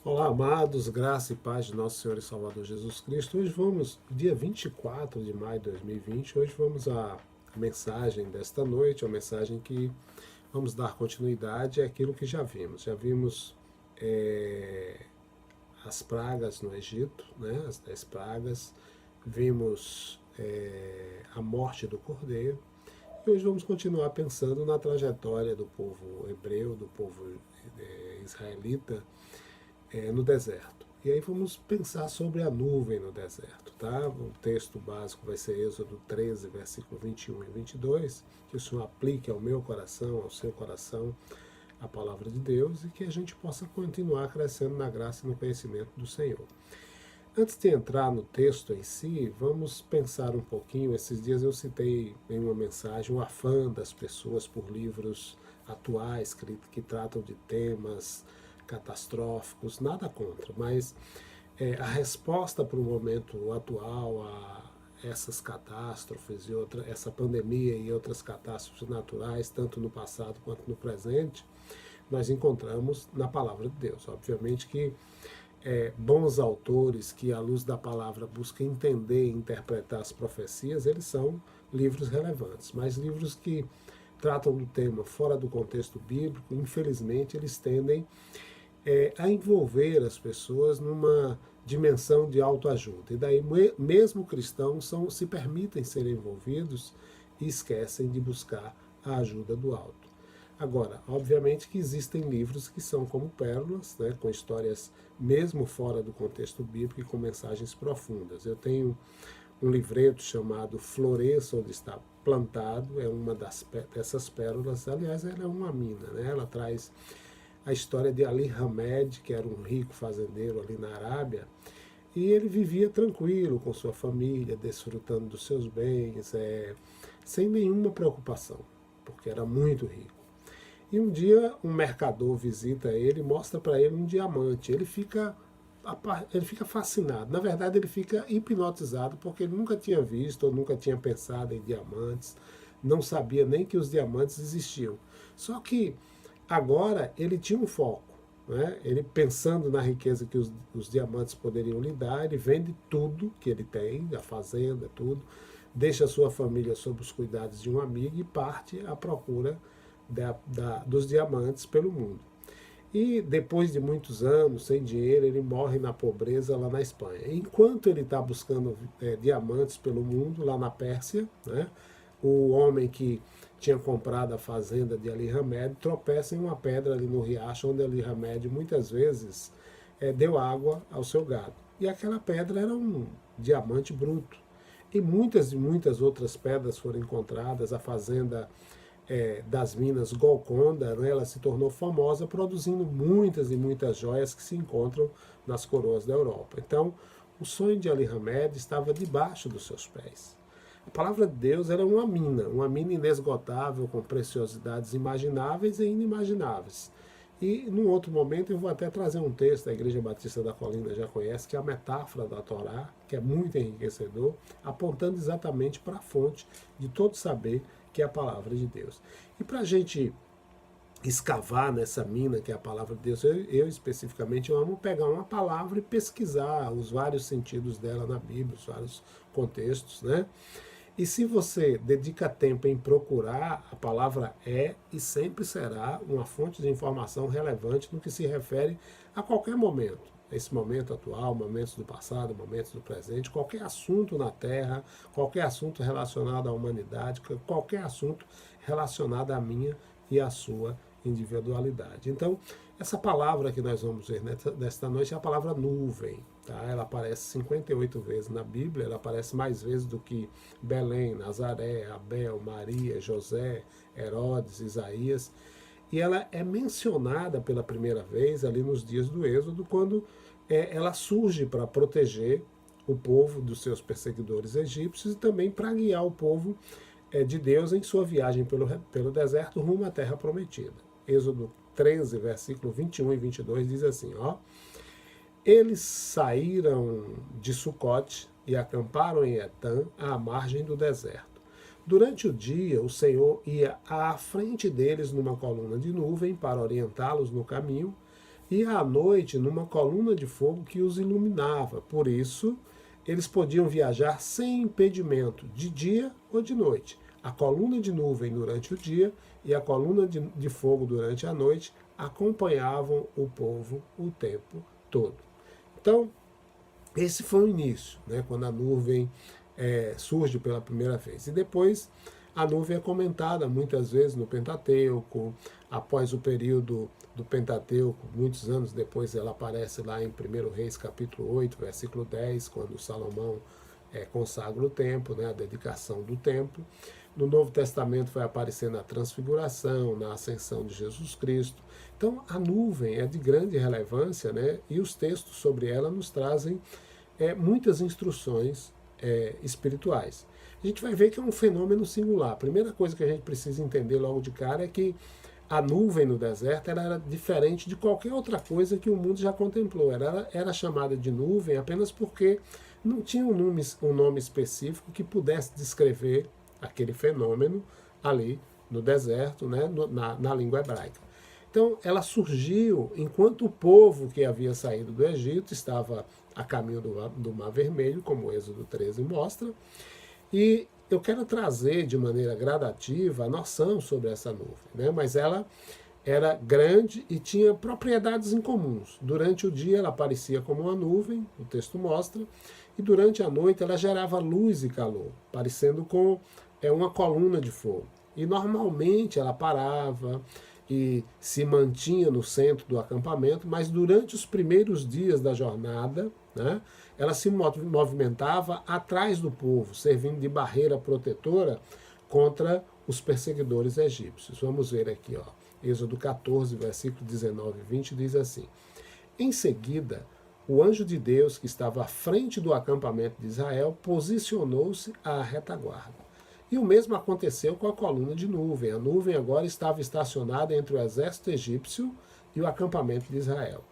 Olá, amados, graça e paz de nosso Senhor e Salvador Jesus Cristo. Hoje vamos, dia 24 de maio de 2020, hoje vamos à mensagem desta noite, a mensagem que vamos dar continuidade àquilo que já vimos. Já vimos as pragas no Egito, né, as 10 pragas, vimos a morte do cordeiro, e hoje vamos continuar pensando na trajetória do povo hebreu, do povo israelita, no deserto. E aí vamos pensar sobre a nuvem no deserto, tá? O texto básico vai ser Êxodo 13, versículo 21 e 22, que o Senhor aplique ao meu coração, ao seu coração, a palavra de Deus e que a gente possa continuar crescendo na graça e no conhecimento do Senhor. Antes de entrar no texto em si, vamos pensar um pouquinho. Esses dias eu citei em uma mensagem o afã das pessoas por livros atuais que tratam de temas catastróficos, nada contra, mas a resposta para o momento atual, a essas catástrofes e essa pandemia e outras catástrofes naturais, tanto no passado quanto no presente, nós encontramos na palavra de Deus. Obviamente que bons autores que, à luz da palavra, buscam entender e interpretar as profecias, eles são livros relevantes, mas livros que tratam do tema fora do contexto bíblico, infelizmente, eles tendem a envolver as pessoas numa dimensão de autoajuda. E daí, mesmo cristãos se permitem ser envolvidos e esquecem de buscar a ajuda do alto. Agora, obviamente que existem livros que são como pérolas, né, com histórias mesmo fora do contexto bíblico e com mensagens profundas. Eu tenho um livreto chamado Floresça Onde Está Plantado, é uma dessas pérolas. Aliás, ela é uma mina, né? Ela traz a história de Ali Hamed, que era um rico fazendeiro ali na Arábia, e ele vivia tranquilo com sua família, desfrutando dos seus bens, sem nenhuma preocupação, porque era muito rico. E um dia um mercador visita ele e mostra para ele um diamante. Ele fica fascinado. Na verdade, ele fica hipnotizado porque ele nunca tinha visto ou nunca tinha pensado em diamantes, não sabia nem que os diamantes existiam. Só que agora ele tinha um foco. Né? Ele pensando na riqueza que os diamantes poderiam lhe dar, ele vende tudo que ele tem, a fazenda, tudo, deixa a sua família sob os cuidados de um amigo e parte à procura dos diamantes pelo mundo. E depois de muitos anos sem dinheiro, ele morre na pobreza lá na Espanha. Enquanto ele está buscando diamantes pelo mundo, lá na Pérsia, né, o homem que tinha comprado a fazenda de Ali Hamed tropeça em uma pedra ali no riacho, onde Ali Hamed muitas vezes deu água ao seu gado. E aquela pedra era um diamante bruto. E muitas outras pedras foram encontradas. A fazenda das minas Golconda, né, ela se tornou famosa produzindo muitas e muitas joias que se encontram nas coroas da Europa. Então, o sonho de Ali Hamed estava debaixo dos seus pés. A palavra de Deus era uma mina inesgotável, com preciosidades imagináveis e inimagináveis. E num outro momento eu vou até trazer um texto da Igreja Batista da Colina, já conhece, que é a metáfora da Torá, que é muito enriquecedor, apontando exatamente para a fonte de todo saber, que é a palavra de Deus. E para a gente escavar nessa mina que é a palavra de Deus, eu especificamente eu amo pegar uma palavra e pesquisar os vários sentidos dela na Bíblia, os vários contextos, né? E se você dedica tempo em procurar, a palavra é e sempre será uma fonte de informação relevante no que se refere a qualquer momento. Esse momento atual, momentos do passado, momentos do presente, qualquer assunto na Terra, qualquer assunto relacionado à humanidade, qualquer assunto relacionado à minha e à sua individualidade. Então, essa palavra que nós vamos ver nesta noite é a palavra nuvem. Tá? Ela aparece 58 vezes na Bíblia, ela aparece mais vezes do que Belém, Nazaré, Abel, Maria, José, Herodes, Isaías. E ela é mencionada pela primeira vez ali nos dias do Êxodo, quando ela surge para proteger o povo dos seus perseguidores egípcios e também para guiar o povo de Deus em sua viagem pelo deserto rumo à terra prometida. Êxodo 13, versículo 21 e 22 diz assim, ó: eles saíram de Sucote e acamparam em Etã, à margem do deserto. Durante o dia, o Senhor ia à frente deles numa coluna de nuvem para orientá-los no caminho, e à noite numa coluna de fogo que os iluminava. Por isso, eles podiam viajar sem impedimento, de dia ou de noite. A coluna de nuvem durante o dia e a coluna de fogo durante a noite acompanhavam o povo o tempo todo. Então, esse foi o início, né, quando a nuvem surge pela primeira vez. E depois a nuvem é comentada muitas vezes no Pentateuco. Após o período do Pentateuco, muitos anos depois, ela aparece lá em 1 Reis capítulo 8, versículo 10, quando Salomão consagra o templo, né, a dedicação do templo. No Novo Testamento vai aparecer na transfiguração, na ascensão de Jesus Cristo. Então a nuvem é de grande relevância, né, e os textos sobre ela nos trazem muitas instruções espirituais. A gente vai ver que é um fenômeno singular. A primeira coisa que a gente precisa entender logo de cara é que a nuvem no deserto era diferente de qualquer outra coisa que o mundo já contemplou. Era chamada de nuvem apenas porque não tinha um nome específico que pudesse descrever aquele fenômeno ali no deserto, né, na língua hebraica. Então, ela surgiu enquanto o povo que havia saído do Egito estava a caminho do Mar Vermelho, como o Êxodo 13 mostra, e eu quero trazer de maneira gradativa a noção sobre essa nuvem, né? Mas ela era grande e tinha propriedades incomuns. Durante o dia ela aparecia como uma nuvem, o texto mostra, e durante a noite ela gerava luz e calor, parecendo com uma coluna de fogo. E normalmente ela parava e se mantinha no centro do acampamento, mas durante os primeiros dias da jornada, né, ela se movimentava atrás do povo, servindo de barreira protetora contra os perseguidores egípcios. Vamos ver aqui, ó. Êxodo 14, versículo 19 e 20 diz assim: Em seguida, o anjo de Deus que estava à frente do acampamento de Israel posicionou-se à retaguarda. E o mesmo aconteceu com a coluna de nuvem. A nuvem agora estava estacionada entre o exército egípcio e o acampamento de Israel.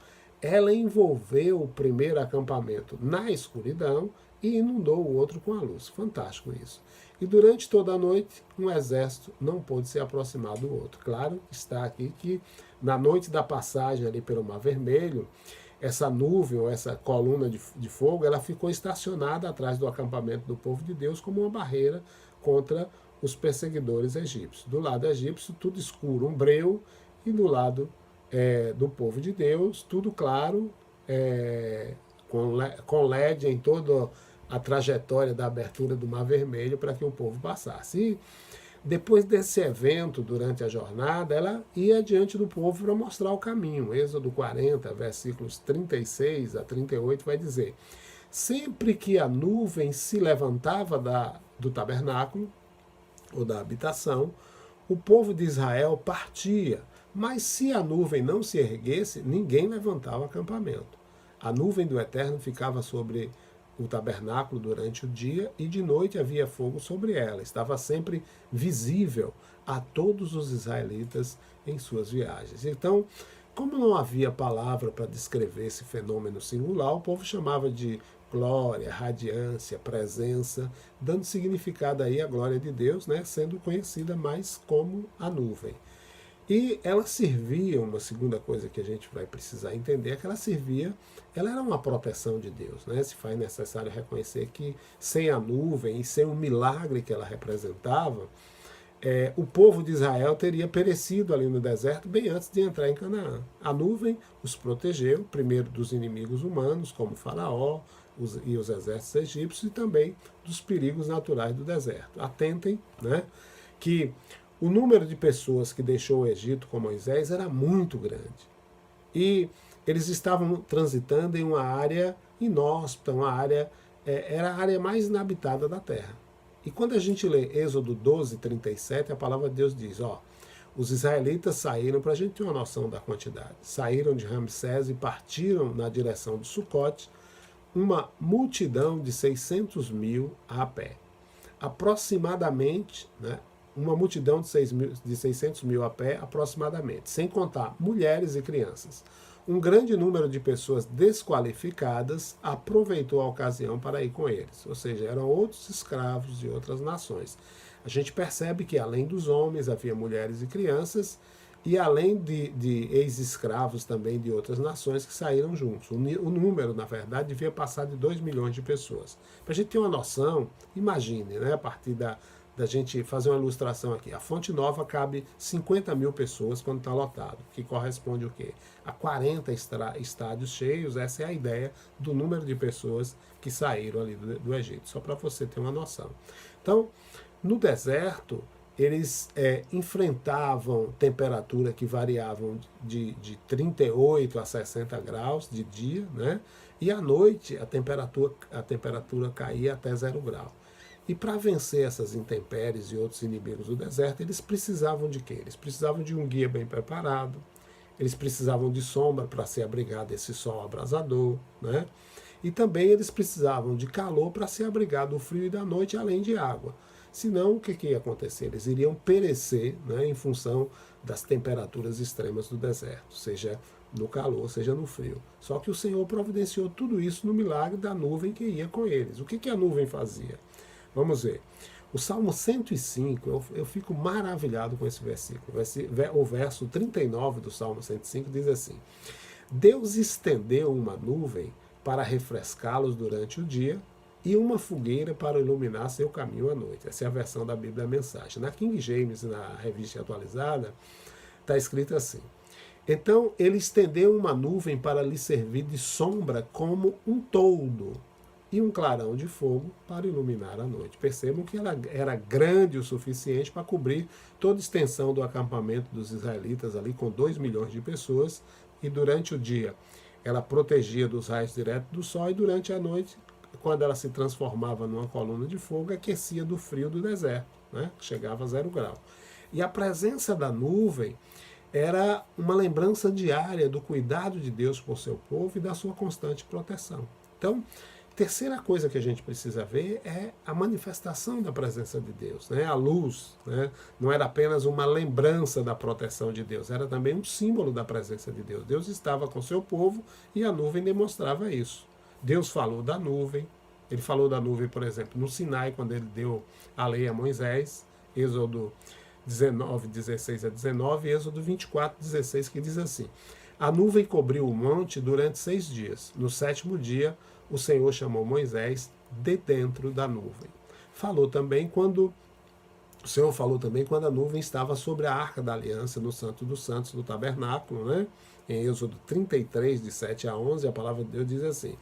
Ela envolveu o primeiro acampamento na escuridão e inundou o outro com a luz. Fantástico isso. E durante toda a noite, um exército não pôde se aproximar do outro. Claro, está aqui que na noite da passagem ali pelo Mar Vermelho, essa nuvem ou essa coluna de fogo, ela ficou estacionada atrás do acampamento do povo de Deus como uma barreira contra os perseguidores egípcios. Do lado egípcio, tudo escuro, um breu, e do lado do povo de Deus, tudo claro, com LED em toda a trajetória da abertura do Mar Vermelho para que o povo passasse. E depois desse evento, durante a jornada, ela ia diante do povo para mostrar o caminho. Êxodo 40, versículos 36 a 38, vai dizer: Sempre que a nuvem se levantava do tabernáculo, ou da habitação, o povo de Israel partia. Mas se a nuvem não se erguesse, ninguém levantava o acampamento. A nuvem do Eterno ficava sobre o tabernáculo durante o dia e de noite havia fogo sobre ela. Estava sempre visível a todos os israelitas em suas viagens. Então, como não havia palavra para descrever esse fenômeno singular, o povo chamava de glória, radiância, presença, dando significado aí à glória de Deus, né, sendo conhecida mais como a nuvem. E ela servia, uma segunda coisa que a gente vai precisar entender, é que ela era uma proteção de Deus, né? Se faz necessário reconhecer que sem a nuvem e sem o milagre que ela representava, o povo de Israel teria perecido ali no deserto bem antes de entrar em Canaã. A nuvem os protegeu, primeiro dos inimigos humanos, como Faraó e os exércitos egípcios, e também dos perigos naturais do deserto. Atentem, né, que o número de pessoas que deixou o Egito com Moisés era muito grande. E eles estavam transitando em uma área inóspita, era a área mais inabitada da terra. E quando a gente lê Êxodo 12, 37, a palavra de Deus diz, os israelitas saíram, para a gente ter uma noção da quantidade, saíram de Ramsés e partiram na direção de Sucote, uma multidão de 600 mil a pé. Aproximadamente, né, uma multidão de 600 mil a pé, aproximadamente, sem contar mulheres e crianças. Um grande número de pessoas desqualificadas aproveitou a ocasião para ir com eles, ou seja, eram outros escravos de outras nações. A gente percebe que, além dos homens, havia mulheres e crianças, e além de ex-escravos também de outras nações que saíram juntos. O número, na verdade, devia passar de 2 milhões de pessoas. Para a gente ter uma noção, imagine, né, a partir da gente fazer uma ilustração aqui. A Fonte Nova cabe 50 mil pessoas quando está lotado, que corresponde o quê? A 40 estádios cheios. Essa é a ideia do número de pessoas que saíram ali do Egito, só para você ter uma noção. Então, no deserto, eles enfrentavam temperatura que variavam de 38 a 60 graus de dia, né? E à noite a temperatura caía até 0 grau. E para vencer essas intempéries e outros inimigos do deserto, eles precisavam de quê? Eles precisavam de um guia bem preparado, eles precisavam de sombra para se abrigar desse sol abrasador, né? E também eles precisavam de calor para se abrigar do frio e da noite, além de água. Senão, o que ia acontecer? Eles iriam perecer, né, em função das temperaturas extremas do deserto, seja no calor, seja no frio. Só que o Senhor providenciou tudo isso no milagre da nuvem que ia com eles. O que a nuvem fazia? Vamos ver. O Salmo 105, eu fico maravilhado com esse versículo. O verso 39 do Salmo 105 diz assim: Deus estendeu uma nuvem para refrescá-los durante o dia e uma fogueira para iluminar seu caminho à noite. Essa é a versão da Bíblia da Mensagem. Na King James, na revista atualizada, está escrito assim: Então ele estendeu uma nuvem para lhe servir de sombra como um toldo, e um clarão de fogo para iluminar a noite. Percebam que ela era grande o suficiente para cobrir toda a extensão do acampamento dos israelitas ali, com 2 milhões de pessoas, e durante o dia ela protegia dos raios diretos do sol, e durante a noite, quando ela se transformava numa coluna de fogo, aquecia do frio do deserto, né, que chegava a 0 grau. E a presença da nuvem era uma lembrança diária do cuidado de Deus por seu povo e da sua constante proteção. Então, terceira coisa que a gente precisa ver é a manifestação da presença de Deus, né? A luz, né? Não era apenas uma lembrança da proteção de Deus, era também um símbolo da presença de Deus. Deus estava com seu povo e a nuvem demonstrava isso. Deus falou da nuvem, ele falou da nuvem, por exemplo, no Sinai, quando ele deu a lei a Moisés, Êxodo 19, 16 a 19, e Êxodo 24, 16, que diz assim: A nuvem cobriu o monte durante 6 dias. No 7º dia, o Senhor chamou Moisés de dentro da nuvem. O Senhor falou também quando a nuvem estava sobre a arca da aliança, no Santo dos Santos do tabernáculo, né? Em Êxodo 33, de 7 a 11, a palavra de Deus diz assim: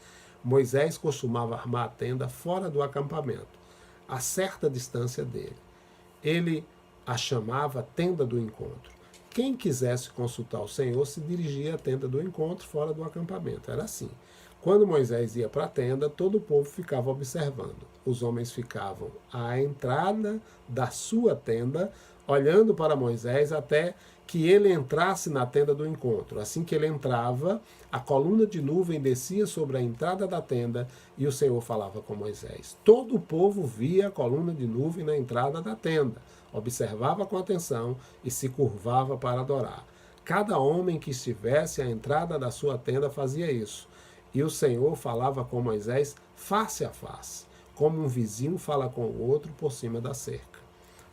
Moisés costumava armar a tenda fora do acampamento, a certa distância dele. Ele a chamava tenda do encontro. Quem quisesse consultar o Senhor se dirigia à tenda do encontro fora do acampamento. Era assim. Quando Moisés ia para a tenda, todo o povo ficava observando. Os homens ficavam à entrada da sua tenda, olhando para Moisés até que ele entrasse na tenda do encontro. Assim que ele entrava, a coluna de nuvem descia sobre a entrada da tenda e o Senhor falava com Moisés. Todo o povo via a coluna de nuvem na entrada da tenda, observava com atenção e se curvava para adorar. Cada homem que estivesse à entrada da sua tenda fazia isso. E o Senhor falava com Moisés face a face, como um vizinho fala com o outro por cima da cerca.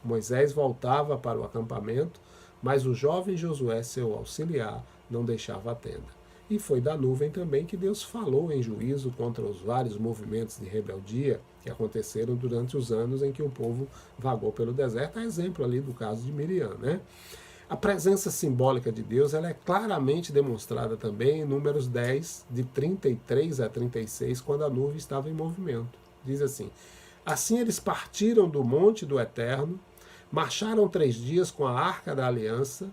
Moisés voltava para o acampamento, mas o jovem Josué, seu auxiliar, não deixava a tenda. E foi da nuvem também que Deus falou em juízo contra os vários movimentos de rebeldia que aconteceram durante os anos em que o povo vagou pelo deserto, a exemplo ali do caso de Miriam, né? A presença simbólica de Deus ela é claramente demonstrada também em Números 10, de 33 a 36, quando a nuvem estava em movimento. Diz assim: Assim eles partiram do monte do Eterno, marcharam 3 dias com a arca da aliança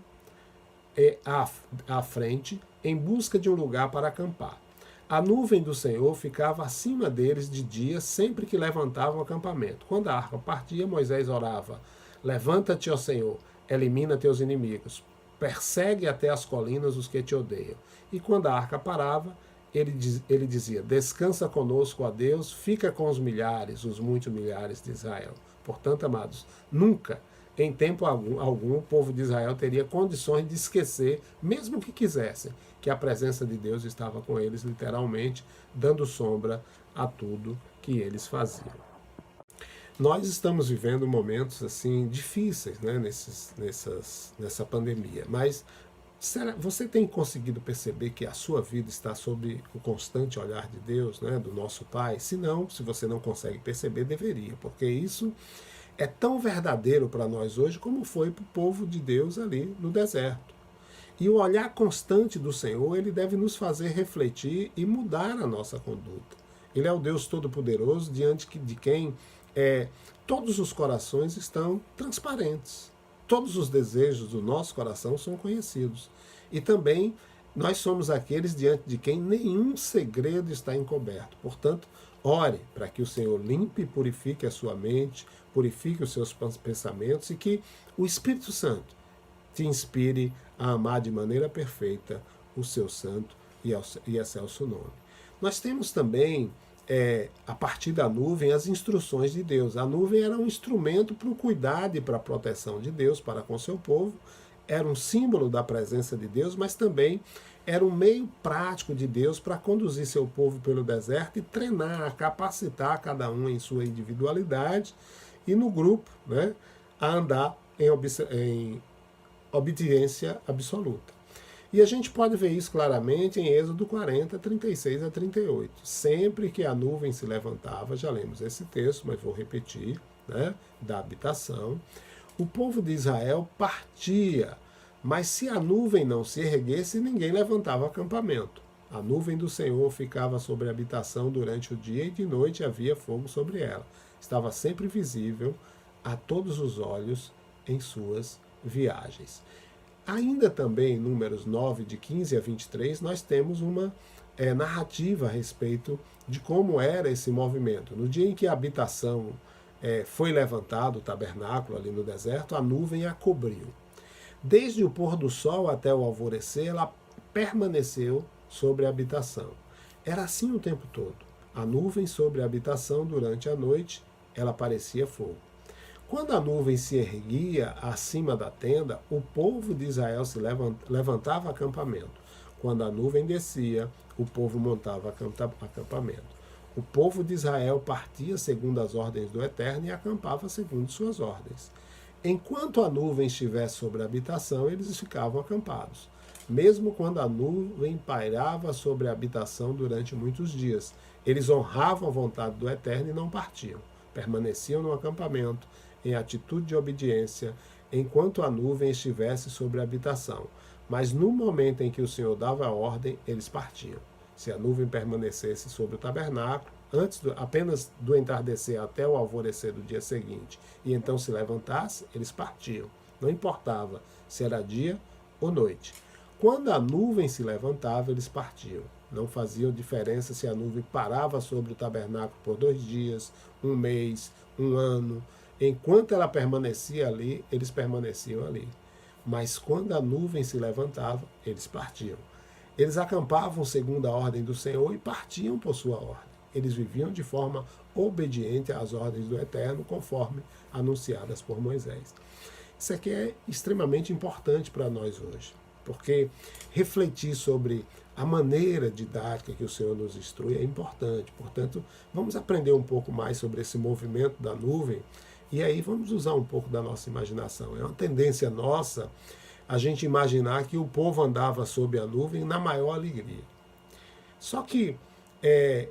à frente, em busca de um lugar para acampar. A nuvem do Senhor ficava acima deles de dia, sempre que levantavam o acampamento. Quando a arca partia, Moisés orava: Levanta-te, ó Senhor, elimina teus inimigos, persegue até as colinas os que te odeiam. E quando a arca parava, ele dizia: Descansa conosco, ó Deus, fica com os milhares, os muitos milhares de Israel. Portanto, amados, nunca, em tempo algum, o povo de Israel teria condições de esquecer, mesmo que quisessem, que a presença de Deus estava com eles, literalmente, dando sombra a tudo que eles faziam. Nós estamos vivendo momentos assim difíceis, né, nessa pandemia, mas você tem conseguido perceber que a sua vida está sob o constante olhar de Deus, né, do nosso Pai? Se não, se você não consegue perceber, deveria, porque isso é tão verdadeiro para nós hoje como foi para o povo de Deus ali no deserto. E o olhar constante do Senhor, ele deve nos fazer refletir e mudar a nossa conduta. Ele é o Deus Todo-Poderoso, diante de quem todos os corações estão transparentes. Todos os desejos do nosso coração são conhecidos. E também nós somos aqueles diante de quem nenhum segredo está encoberto. Portanto, ore para que o Senhor limpe e purifique a sua mente, purifique os seus pensamentos e que o Espírito Santo te inspire a amar de maneira perfeita o seu santo e excelso nome. Nós temos também, a partir da nuvem, as instruções de Deus. A nuvem era um instrumento para o cuidado e para a proteção de Deus para com seu povo, era um símbolo da presença de Deus, mas também era um meio prático de Deus para conduzir seu povo pelo deserto e treinar, capacitar cada um em sua individualidade e no grupo, né, a andar em obediência absoluta. E a gente pode ver isso claramente em Êxodo 40, 36 a 38. Sempre que a nuvem se levantava, já lemos esse texto, mas vou repetir, né, da habitação, o povo de Israel partia, mas se a nuvem não se erguesse, ninguém levantava acampamento. A nuvem do Senhor ficava sobre a habitação durante o dia e de noite havia fogo sobre ela. Estava sempre visível a todos os olhos em suas viagens. Ainda também em Números 9, de 15 a 23, nós temos uma narrativa a respeito de como era esse movimento. No dia em que a habitação foi levantada, o tabernáculo ali no deserto, a nuvem a cobriu. Desde o pôr do sol até o alvorecer, ela permaneceu sobre a habitação. Era assim o tempo todo. A nuvem sobre a habitação durante a noite, ela parecia fogo. Quando a nuvem se erguia acima da tenda, o povo de Israel se levantava acampamento. Quando a nuvem descia, o povo montava acampamento. O povo de Israel partia segundo as ordens do Eterno e acampava segundo suas ordens. Enquanto a nuvem estivesse sobre a habitação, eles ficavam acampados. Mesmo quando a nuvem pairava sobre a habitação durante muitos dias, eles honravam a vontade do Eterno e não partiam. Permaneciam no acampamento, em atitude de obediência, enquanto a nuvem estivesse sobre a habitação. Mas no momento em que o Senhor dava a ordem, eles partiam. Se a nuvem permanecesse sobre o tabernáculo, apenas do entardecer até o alvorecer do dia seguinte, e então se levantasse, eles partiam. Não importava se era dia ou noite. Quando a nuvem se levantava, eles partiam. Não fazia diferença se a nuvem parava sobre o tabernáculo por 2 dias, 1 mês, 1 ano. Enquanto ela permanecia ali, eles permaneciam ali. Mas quando a nuvem se levantava, eles partiam. Eles acampavam segundo a ordem do Senhor e partiam por sua ordem. Eles viviam de forma obediente às ordens do Eterno, conforme anunciadas por Moisés. Isso aqui é extremamente importante para nós hoje, porque refletir sobre a maneira didática que o Senhor nos instrui é importante. Portanto, vamos aprender um pouco mais sobre esse movimento da nuvem e aí vamos usar um pouco da nossa imaginação. É uma tendência nossa a gente imaginar que o povo andava sob a nuvem na maior alegria. Só que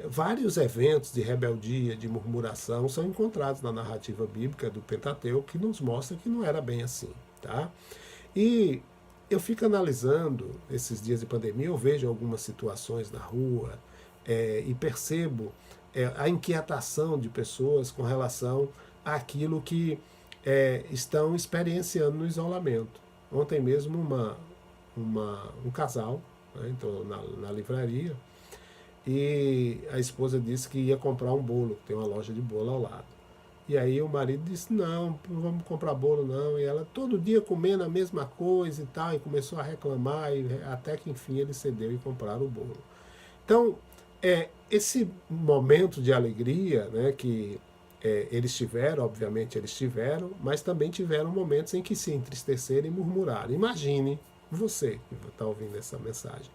vários eventos de rebeldia, de murmuração, são encontrados na narrativa bíblica do Pentateuco, que nos mostra que não era bem assim. Tá? E eu fico analisando esses dias de pandemia, eu vejo algumas situações na rua e percebo a inquietação de pessoas com relação àquilo que estão experienciando no isolamento. Ontem mesmo um casal, né, entrou na livraria e a esposa disse que ia comprar um bolo, que tem uma loja de bolo ao lado. E aí o marido disse, não vamos comprar bolo não. E ela todo dia comendo a mesma coisa e tal, e começou a reclamar, até que enfim ele cedeu e compraram o bolo. Então, esse momento de alegria, né, que eles tiveram, obviamente eles tiveram, mas também tiveram momentos em que se entristeceram e murmuraram. Imagine você que está ouvindo essa mensagem.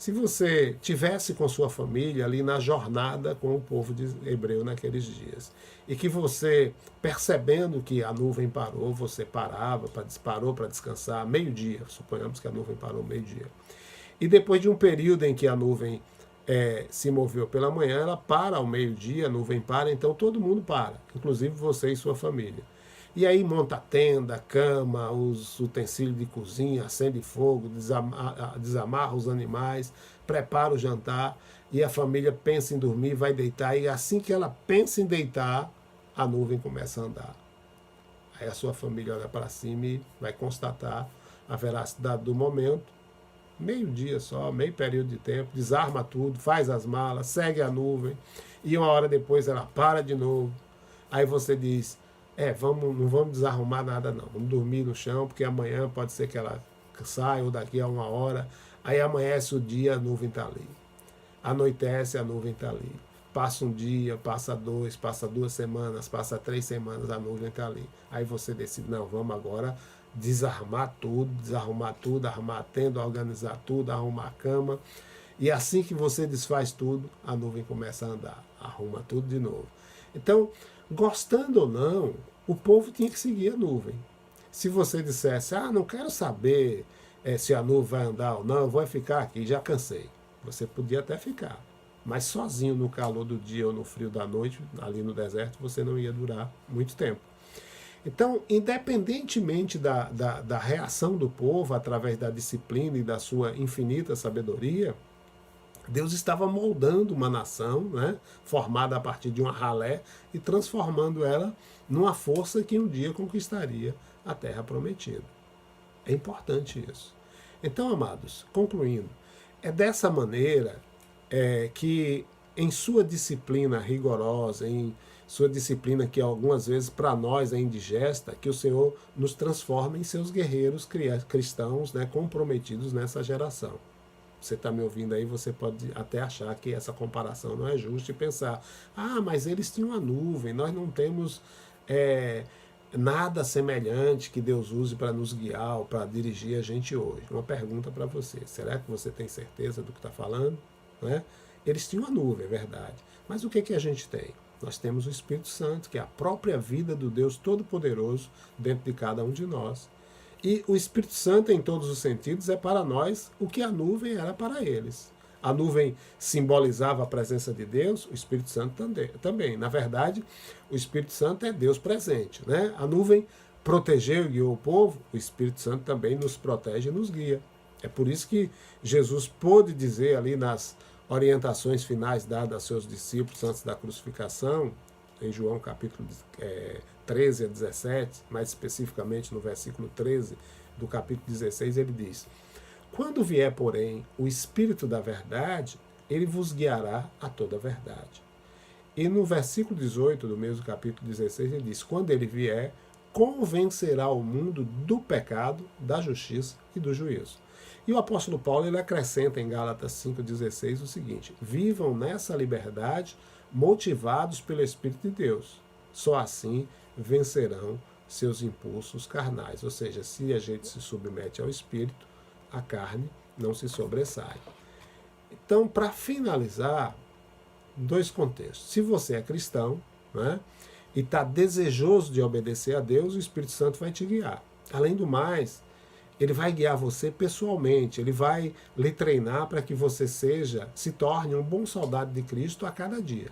se você tivesse com sua família ali na jornada com o povo hebreu naqueles dias, e que você, percebendo que a nuvem parou, você parou para descansar meio-dia, suponhamos que a nuvem parou meio-dia, e depois de um período em que a nuvem se moveu pela manhã, ela para ao meio-dia, a nuvem para, então todo mundo para, inclusive você e sua família. E aí monta a tenda, a cama, os utensílios de cozinha, acende fogo, desamarra os animais, prepara o jantar, e a família pensa em dormir, vai deitar, e assim que ela pensa em deitar, a nuvem começa a andar. Aí a sua família olha para cima e vai constatar a veracidade do momento, meio-dia só, meio período de tempo, desarma tudo, faz as malas, segue a nuvem, e uma hora depois ela para de novo. Aí você diz, não vamos desarrumar nada não, vamos dormir no chão, porque amanhã pode ser que ela saia, ou daqui a uma hora. Aí amanhece o dia, a nuvem está ali. Anoitece, a nuvem está ali. Passa um dia, passa dois, passa 2 semanas, passa 3 semanas, a nuvem está ali. Aí você decide, não, vamos agora desarmar tudo, arrumar a tenda, organizar tudo, arrumar a cama. E assim que você desfaz tudo, a nuvem começa a andar, arruma tudo de novo. Então, gostando ou não, o povo tinha que seguir a nuvem. Se você dissesse, não quero saber se a nuvem vai andar ou não, eu vou ficar aqui, já cansei. Você podia até ficar, mas sozinho no calor do dia ou no frio da noite, ali no deserto, você não ia durar muito tempo. Então, independentemente da reação do povo, através da disciplina e da sua infinita sabedoria, Deus estava moldando uma nação, né, formada a partir de uma ralé, e transformando ela numa força que um dia conquistaria a terra prometida. É importante isso. Então, amados, concluindo, é dessa maneira que, em sua disciplina rigorosa, em sua disciplina que algumas vezes para nós é indigesta, que o Senhor nos transforma em seus guerreiros cristãos, né, comprometidos nessa geração. Você está me ouvindo aí, você pode até achar que essa comparação não é justa e pensar, mas eles tinham a nuvem, nós não temos nada semelhante que Deus use para nos guiar ou para dirigir a gente hoje. Uma pergunta para você, será que você tem certeza do que está falando? Né? Eles tinham a nuvem, é verdade, mas o que a gente tem? Nós temos o Espírito Santo, que é a própria vida do Deus Todo-Poderoso dentro de cada um de nós. E o Espírito Santo, em todos os sentidos, é para nós o que a nuvem era para eles. A nuvem simbolizava a presença de Deus, o Espírito Santo também. Na verdade, o Espírito Santo é Deus presente. Né? A nuvem protegeu e guiou o povo, o Espírito Santo também nos protege e nos guia. É por isso que Jesus pôde dizer ali nas orientações finais dadas aos seus discípulos antes da crucificação, em João capítulo 13 a 17, mais especificamente no versículo 13 do capítulo 16, ele diz: quando vier, porém, o Espírito da verdade, ele vos guiará a toda a verdade. E no versículo 18 do mesmo capítulo 16, ele diz: quando ele vier, convencerá o mundo do pecado, da justiça e do juízo. E o apóstolo Paulo ele acrescenta em Gálatas 5,16 o seguinte: vivam nessa liberdade, motivados pelo Espírito de Deus. Só assim vencerão seus impulsos carnais. Ou seja, se a gente se submete ao Espírito, a carne não se sobressai. Então, para finalizar, 2 contextos. Se você é cristão, né, e está desejoso de obedecer a Deus, o Espírito Santo vai te guiar. Além do mais, ele vai guiar você pessoalmente, ele vai lhe treinar para que você se torne um bom soldado de Cristo a cada dia.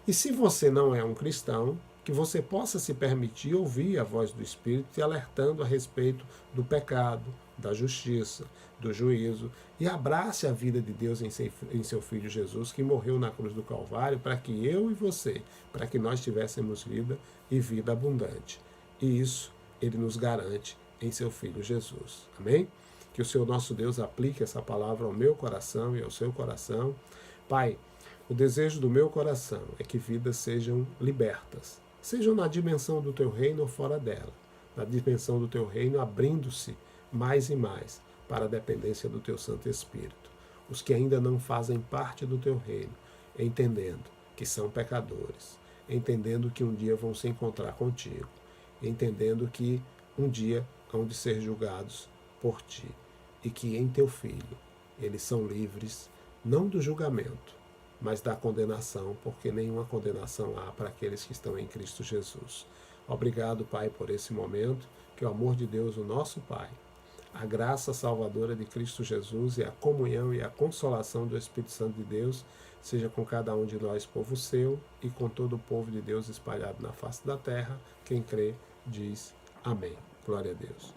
E se você não é um cristão, que você possa se permitir ouvir a voz do Espírito te alertando a respeito do pecado, da justiça, do juízo, e abrace a vida de Deus em seu Filho Jesus, que morreu na cruz do Calvário para que eu e você, para que nós tivéssemos vida e vida abundante. E isso ele nos garante em seu Filho Jesus. Amém? Que o Senhor nosso Deus aplique essa palavra ao meu coração e ao seu coração. Pai, o desejo do meu coração é que vidas sejam libertas, sejam na dimensão do teu reino ou fora dela, na dimensão do teu reino abrindo-se mais e mais para a dependência do teu Santo Espírito. Os que ainda não fazem parte do teu reino, entendendo que são pecadores, entendendo que um dia vão se encontrar contigo, entendendo que um dia hão de ser julgados por ti, e que em teu Filho eles são livres não do julgamento, mas da condenação, porque nenhuma condenação há para aqueles que estão em Cristo Jesus. Obrigado, Pai, por esse momento, que o amor de Deus, o nosso Pai, a graça salvadora de Cristo Jesus e a comunhão e a consolação do Espírito Santo de Deus seja com cada um de nós, povo seu, e com todo o povo de Deus espalhado na face da terra. Quem crê, diz amém. Glória a Deus.